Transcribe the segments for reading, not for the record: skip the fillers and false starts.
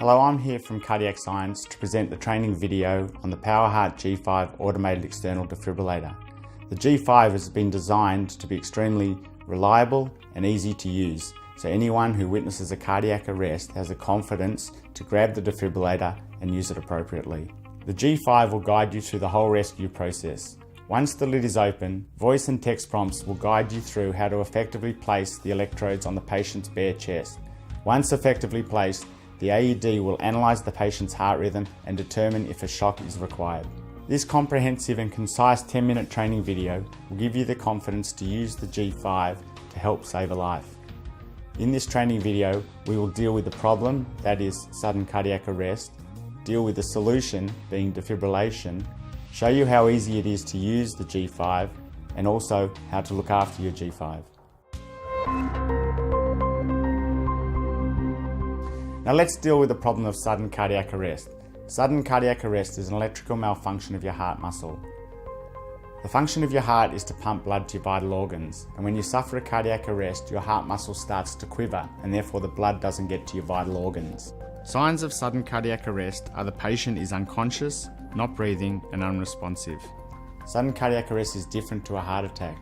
Hello, I'm here from Cardiac Science to present the training video on the PowerHeart G5 automated external defibrillator. The G5 has been designed to be extremely reliable and easy to use, so anyone who witnesses a cardiac arrest has the confidence to grab the defibrillator and use it appropriately. The G5 will guide you through the whole rescue process. Once the lid is open, voice and text prompts will guide you through how to effectively place the electrodes on the patient's bare chest. Once effectively placed, the AED will analyse the patient's heart rhythm and determine if a shock is required. This comprehensive and concise 10-minute training video will give you the confidence to use the G5 to help save a life. In this training video, we will deal with the problem, that is sudden cardiac arrest, deal with the solution, being defibrillation, show you how easy it is to use the G5, and also how to look after your G5. Now let's deal with the problem of sudden cardiac arrest. Sudden cardiac arrest is an electrical malfunction of your heart muscle. The function of your heart is to pump blood to your vital organs, and when you suffer a cardiac arrest, your heart muscle starts to quiver, and therefore the blood doesn't get to your vital organs. Signs of sudden cardiac arrest are the patient is unconscious, not breathing, and unresponsive. Sudden cardiac arrest is different to a heart attack.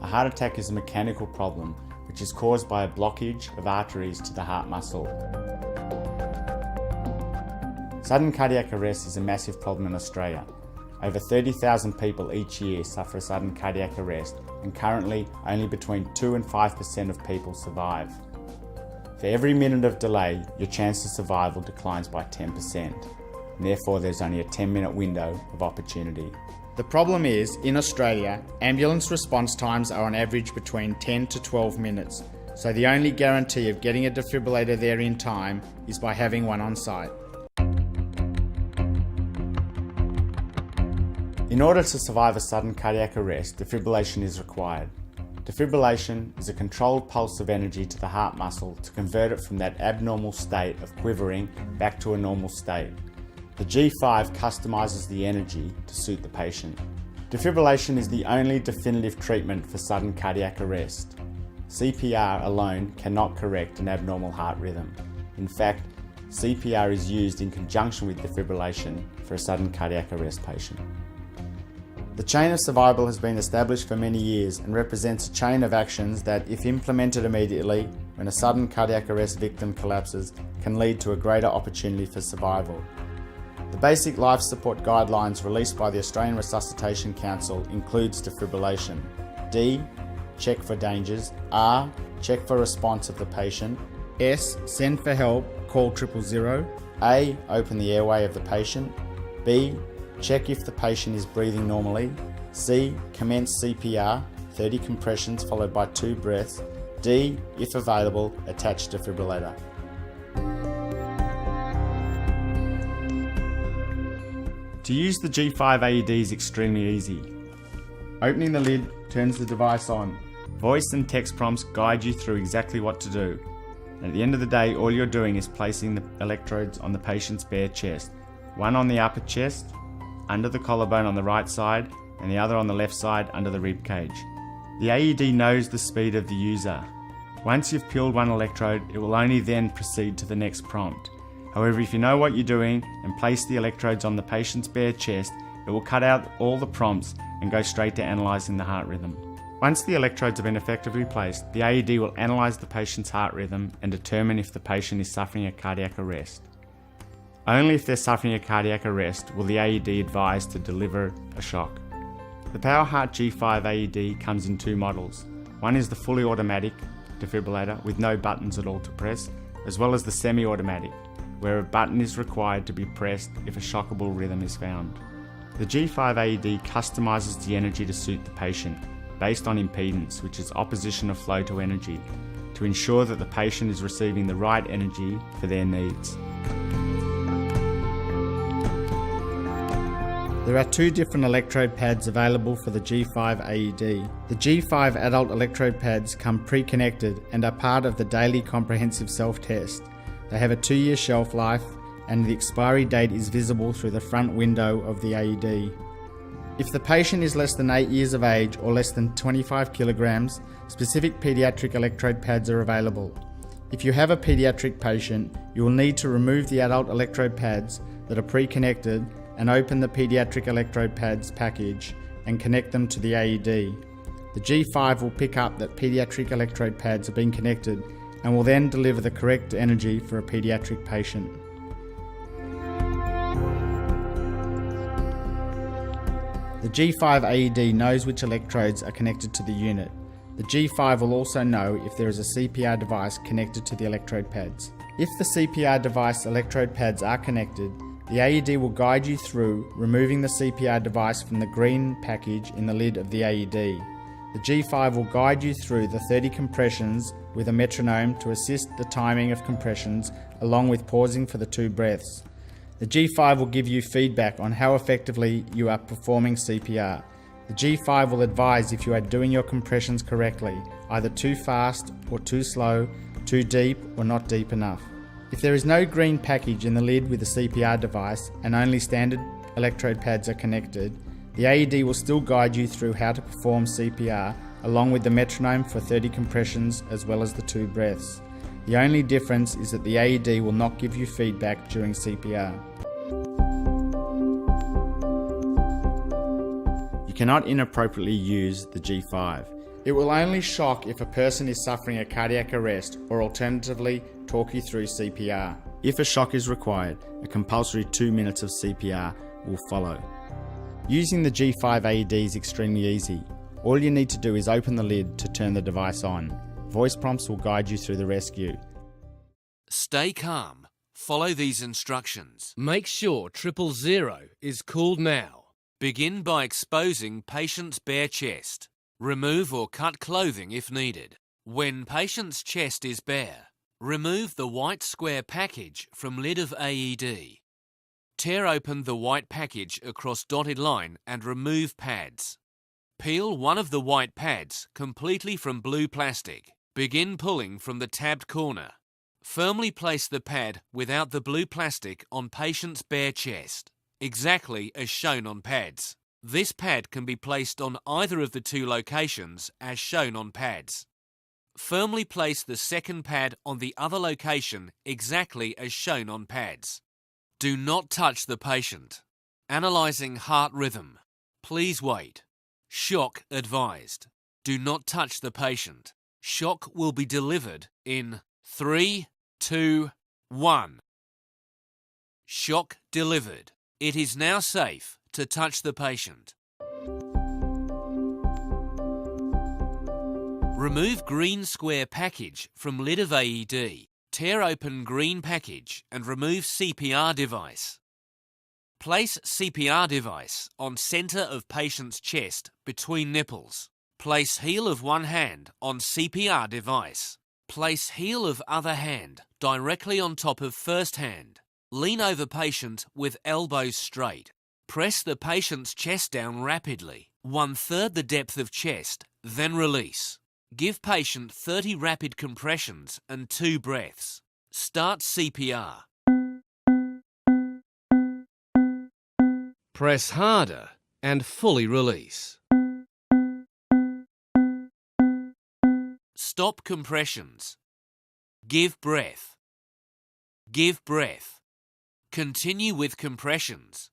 A heart attack is a mechanical problem, which is caused by a blockage of arteries to the heart muscle. Sudden cardiac arrest is a massive problem in Australia. Over 30,000 people each year suffer a sudden cardiac arrest, and currently only between 2 and 5% of people survive. For every minute of delay, your chance of survival declines by 10%. And therefore, there's only a 10-minute window of opportunity. The problem is, in Australia, ambulance response times are on average between 10 to 12 minutes, so the only guarantee of getting a defibrillator there in time is by having one on site. In order to survive a sudden cardiac arrest, defibrillation is required. Defibrillation is a controlled pulse of energy to the heart muscle to convert it from that abnormal state of quivering back to a normal state. The G5 customises the energy to suit the patient. Defibrillation is the only definitive treatment for sudden cardiac arrest. CPR alone cannot correct an abnormal heart rhythm. In fact, CPR is used in conjunction with defibrillation for a sudden cardiac arrest patient. The chain of survival has been established for many years and represents a chain of actions that, if implemented immediately when a sudden cardiac arrest victim collapses, can lead to a greater opportunity for survival. The basic life support guidelines released by the Australian Resuscitation Council includes defibrillation. D. Check for dangers. R. Check for response of the patient. S. Send for help, call 000. A. Open the airway of the patient. B. Check if the patient is breathing normally. C. Commence CPR, 30 compressions followed by 2 breaths. D. If available, attach defibrillator. To use the G5 AED is extremely easy. Opening the lid turns the device on. Voice and text prompts guide you through exactly what to do. And at the end of the day, all you're doing is placing the electrodes on the patient's bare chest. One on the upper chest, under the collarbone on the right side, and the other on the left side under the rib cage. The AED knows the speed of the user. Once you've peeled one electrode, it will only then proceed to the next prompt. However, if you know what you're doing and place the electrodes on the patient's bare chest, it will cut out all the prompts and go straight to analysing the heart rhythm. Once the electrodes have been effectively placed, the AED will analyse the patient's heart rhythm and determine if the patient is suffering a cardiac arrest. Only if they're suffering a cardiac arrest will the AED advise to deliver a shock. The PowerHeart G5 AED comes in 2 models. One is the fully automatic defibrillator with no buttons at all to press, as well as the semi-automatic, where a button is required to be pressed if a shockable rhythm is found. The G5 AED customises the energy to suit the patient, based on impedance, which is opposition of flow to energy, to ensure that the patient is receiving the right energy for their needs. There are 2 different electrode pads available for the G5 AED. The G5 adult electrode pads come pre-connected and are part of the daily comprehensive self-test. They have a 2-year shelf life and the expiry date is visible through the front window of the AED. If the patient is less than 8 years of age or less than 25 kilograms, specific pediatric electrode pads are available. If you have a pediatric patient, you will need to remove the adult electrode pads that are pre-connected and open the pediatric electrode pads package and connect them to the AED. The G5 will pick up that pediatric electrode pads have been connected and will then deliver the correct energy for a pediatric patient. The G5 AED knows which electrodes are connected to the unit. The G5 will also know if there is a CPR device connected to the electrode pads. If the CPR device electrode pads are connected, the AED will guide you through removing the CPR device from the green package in the lid of the AED. The G5 will guide you through the 30 compressions with a metronome to assist the timing of compressions, along with pausing for the 2 breaths. The G5 will give you feedback on how effectively you are performing CPR. The G5 will advise if you are doing your compressions correctly, either too fast or too slow, too deep or not deep enough. If there is no green package in the lid with the CPR device and only standard electrode pads are connected, the AED will still guide you through how to perform CPR, along with the metronome for 30 compressions as well as the 2 breaths. The only difference is that the AED will not give you feedback during CPR. You cannot inappropriately use the G5. It will only shock if a person is suffering a cardiac arrest, or alternatively talk you through CPR. If a shock is required, a compulsory 2 minutes of CPR will follow. Using the G5 AED is extremely easy. All you need to do is open the lid to turn the device on. Voice prompts will guide you through the rescue. Stay calm. Follow these instructions. Make sure 000 is cooled now. Begin by exposing patient's bare chest. Remove or cut clothing if needed. When patient's chest is bare, remove the white square package from lid of AED. Tear open the white package across dotted line and remove pads. Peel one of the white pads completely from blue plastic. Begin pulling from the tabbed corner. Firmly place the pad without the blue plastic on patient's bare chest, exactly as shown on pads. This pad can be placed on either of the 2 locations as shown on pads. Firmly place the second pad on the other location exactly as shown on pads. Do not touch the patient. Analyzing heart rhythm. Please wait. Shock advised. Do not touch the patient. Shock will be delivered in 3, 2, 1. Shock delivered. It is now safe to touch the patient. Remove green square package from lid of AED. Tear open green package and remove CPR device. Place CPR device on center of patient's chest between nipples. Place heel of one hand on CPR device. Place heel of other hand directly on top of first hand. Lean over patient with elbows straight. Press the patient's chest down rapidly, 1/3 the depth of chest, then release. Give patient 30 rapid compressions and 2 breaths. Start CPR. Press harder and fully release. Stop compressions. Give breath. Give breath. Continue with compressions.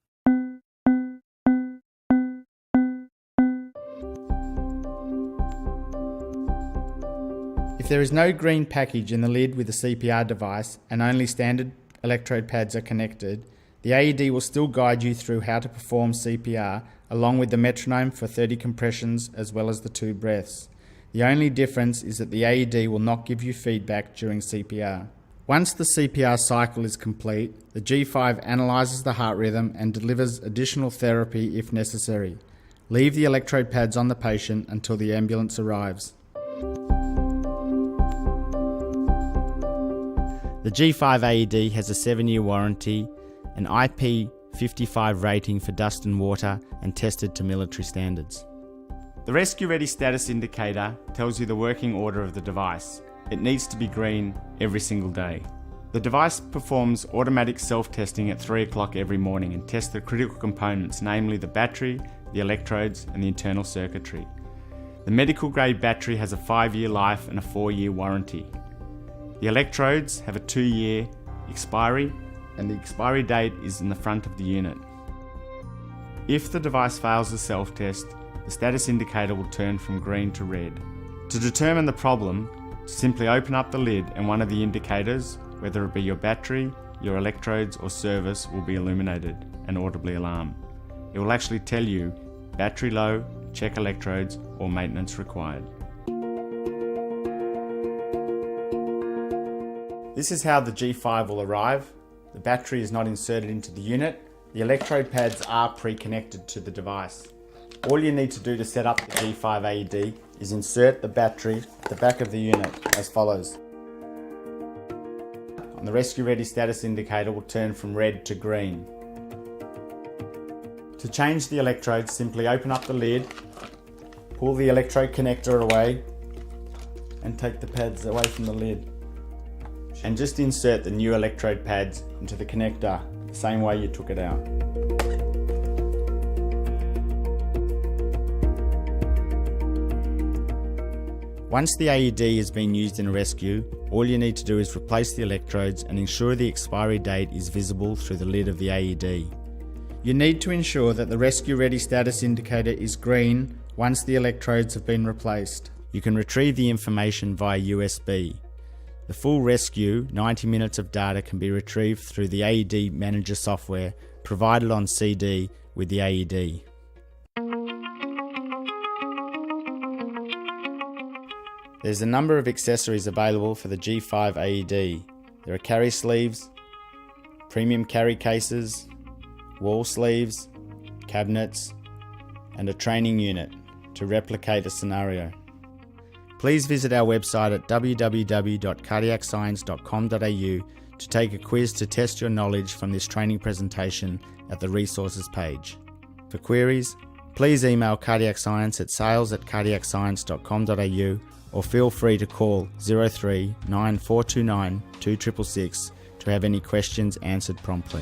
If there is no green package in the lid with the CPR device and only standard electrode pads are connected, the AED will still guide you through how to perform CPR, along with the metronome for 30 compressions as well as the 2 breaths. The only difference is that the AED will not give you feedback during CPR. Once the CPR cycle is complete, the G5 analyses the heart rhythm and delivers additional therapy if necessary. Leave the electrode pads on the patient until the ambulance arrives. The G5 AED has a 7-year warranty, an IP55 rating for dust and water, and tested to military standards. The Rescue Ready status indicator tells you the working order of the device. It needs to be green every single day. The device performs automatic self-testing at 3 o'clock every morning and tests the critical components, namely the battery, the electrodes, and the internal circuitry. The medical grade battery has a 5-year life and a 4-year warranty. The electrodes have a 2-year expiry, and the expiry date is in the front of the unit. If the device fails the self-test, the status indicator will turn from green to red. To determine the problem, simply open up the lid and one of the indicators, whether it be your battery, your electrodes or service, will be illuminated and audibly alarm. It will actually tell you battery low, check electrodes or maintenance required. This is how the G5 will arrive. The battery is not inserted into the unit. The electrode pads are pre-connected to the device. All you need to do to set up the G5 AED is insert the battery at the back of the unit as follows. And the Rescue Ready status indicator will turn from red to green. To change the electrodes, simply open up the lid, pull the electrode connector away and take the pads away from the lid. And just insert the new electrode pads into the connector the same way you took it out. Once the AED has been used in a rescue, all you need to do is replace the electrodes and ensure the expiry date is visible through the lid of the AED. You need to ensure that the Rescue Ready status indicator is green once the electrodes have been replaced. You can retrieve the information via USB. The full rescue 90 minutes of data can be retrieved through the AED Manager software provided on CD with the AED. There's a number of accessories available for the G5 AED. There are carry sleeves, premium carry cases, wall sleeves, cabinets, and a training unit to replicate a scenario. Please visit our website at www.cardiacscience.com.au to take a quiz to test your knowledge from this training presentation at the resources page. For queries, please email Cardiac Science at sales@cardiacscience.com.au or feel free to call 03 9429 2666 to have any questions answered promptly.